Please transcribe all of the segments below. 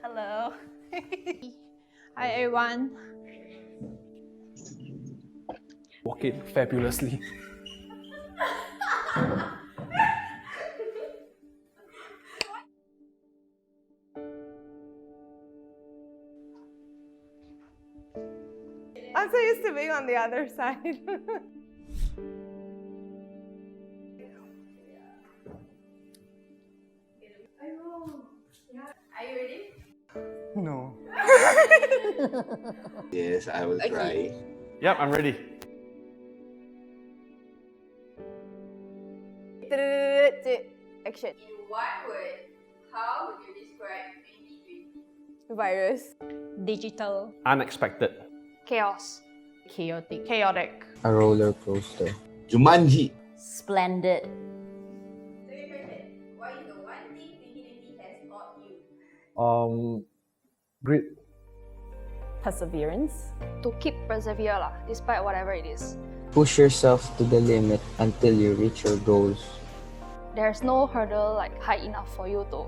Hello. Hi everyone. Walk it fabulously. I'm so used to being on the other side. Are you ready? No. Yes, I will try. Yep, I'm ready. Action. In one word, how would you describe 2020? Virus. Digital. Unexpected. Chaos. Chaotic. Chaotic. A roller coaster. Jumanji. Splendid. Second question, what is the one thing 2020 has taught you? Grit. Perseverance. To keep persevere lah, despite whatever it is. Push yourself to the limit until you reach your goals. There's no hurdle like high enough for you to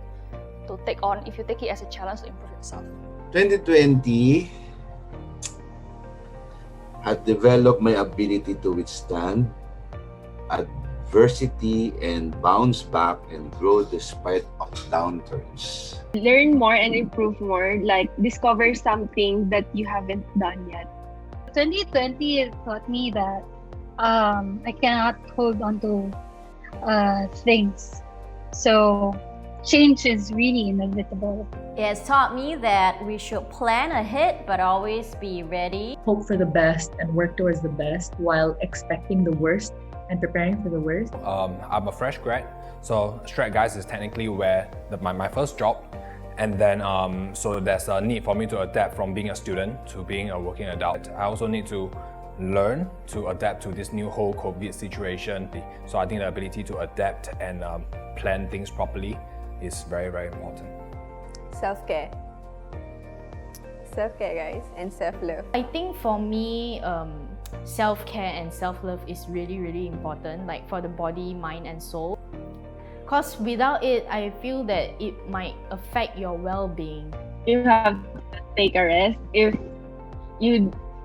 take on if you take it as a challenge to improve yourself. 2020 had developed my ability to withstand adversity and bounce back and grow despite of downturns. Learn more and improve more, like discover something that you haven't done yet. 2020 taught me that I cannot hold on to things. So change is really inevitable. It has taught me that we should plan ahead but always be ready. Hope for the best and work towards the best while expecting the worst and preparing for the worst. I'm a fresh grad, so Stratgeist is technically where my first job. And then, so there's a need for me to adapt from being a student to being a working adult. I also need to learn to adapt to this new whole COVID situation. So I think the ability to adapt and plan things properly is very, very important. Self-care. Self-care, guys, and self-love. I think for me, self-care and self-love is really, really important, like for the body, mind and soul. Because without it, I feel that it might affect your well-being. You have to take a rest.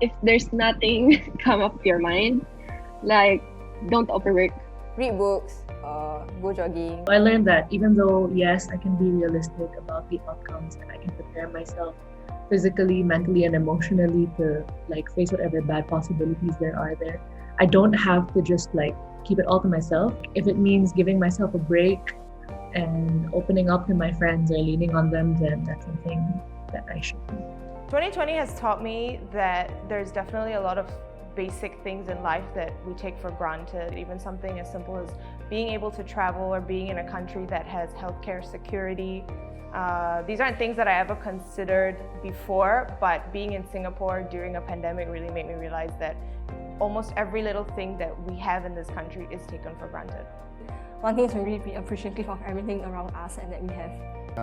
If there's nothing come up to your mind, like don't overwork. Read books, go jogging. I learned that even though, yes, I can be realistic about the outcomes and I can prepare myself physically, mentally, and emotionally to like face whatever bad possibilities there are there, I don't have to just like keep it all to myself. If it means giving myself a break and opening up to my friends or leaning on them, then that's something that I should do. 2020 has taught me that there's definitely a lot of basic things in life that we take for granted. Even something as simple as being able to travel or being in a country that has healthcare security. These aren't things that I ever considered before, but being in Singapore during a pandemic really made me realize that almost every little thing that we have in this country is taken for granted. One thing is to really be appreciative of everything around us and that we have.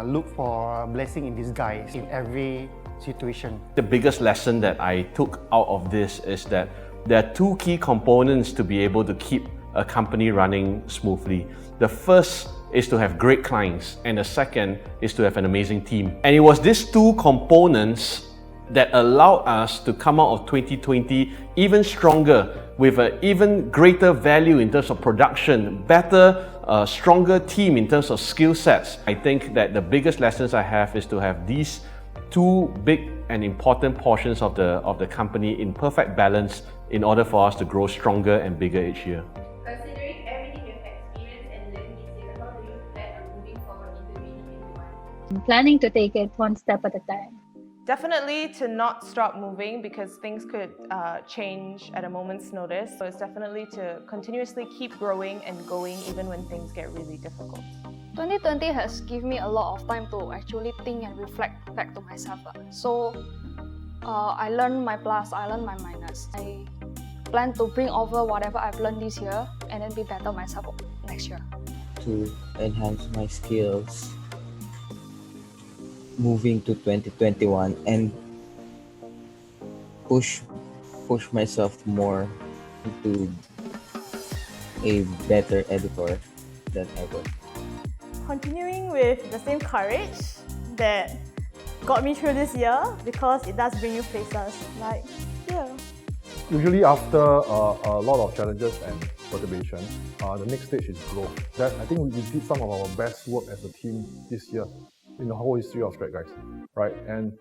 Look for a blessing in disguise in every situation. The biggest lesson that I took out of this is that there are two key components to be able to keep a company running smoothly. The first is to have great clients, and the second is to have an amazing team. And it was these two components that allowed us to come out of 2020 even stronger, with an even greater value in terms of production, better, stronger team in terms of skill sets. I think that the biggest lessons I have is to have these two big and important portions of the company in perfect balance in order for us to grow stronger and bigger each year. Considering everything you've experienced and learned this year, how do you plan on moving forward into 2021? I'm planning to take it one step at a time. Definitely to not stop moving because things could change at a moment's notice. So it's definitely to continuously keep growing and going even when things get really difficult. 2020 has given me a lot of time to actually think and reflect back to myself. So I learned my plus, I learned my minus. I plan to bring over whatever I've learned this year and then be better myself next year. To enhance my skills moving to 2021 and push myself more into a better editor than ever. Continuing with the same courage that got me through this year because it does bring you places. Like, yeah. Usually after a lot of challenges and perturbation, the next stage is growth. That I think we did some of our best work as a team this year in the whole history of Stratgeist, right? And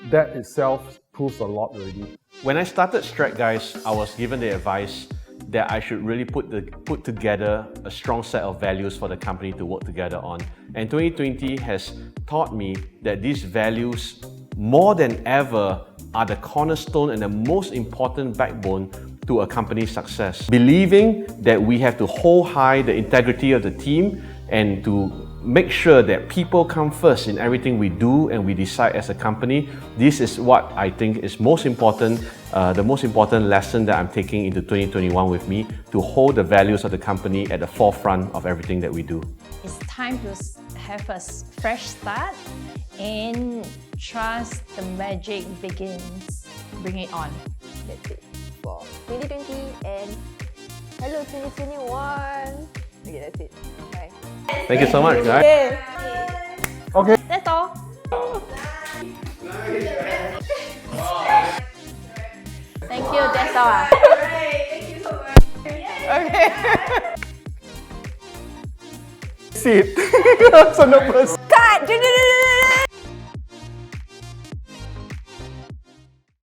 that itself proves a lot already. When I started Stratgeist, I was given the advice that I should really put together a strong set of values for the company to work together on. And 2020 has taught me that these values, more than ever, are the cornerstone and the most important backbone to a company's success. Believing that we have to hold high the integrity of the team and to make sure that people come first in everything we do and we decide as a company. This is what I think is most important, the most important lesson that I'm taking into 2021 with me, to hold the values of the company at the forefront of everything that we do. It's time to have a fresh start and trust the magic begins. Bring it on. That's it for 2020 and hello 2021. Okay, that's it. Bye. Thank you so much, guys. Okay. That's all. Thank you, that's all. Thank you so much. Okay. Sit. I'm so nervous. Cut!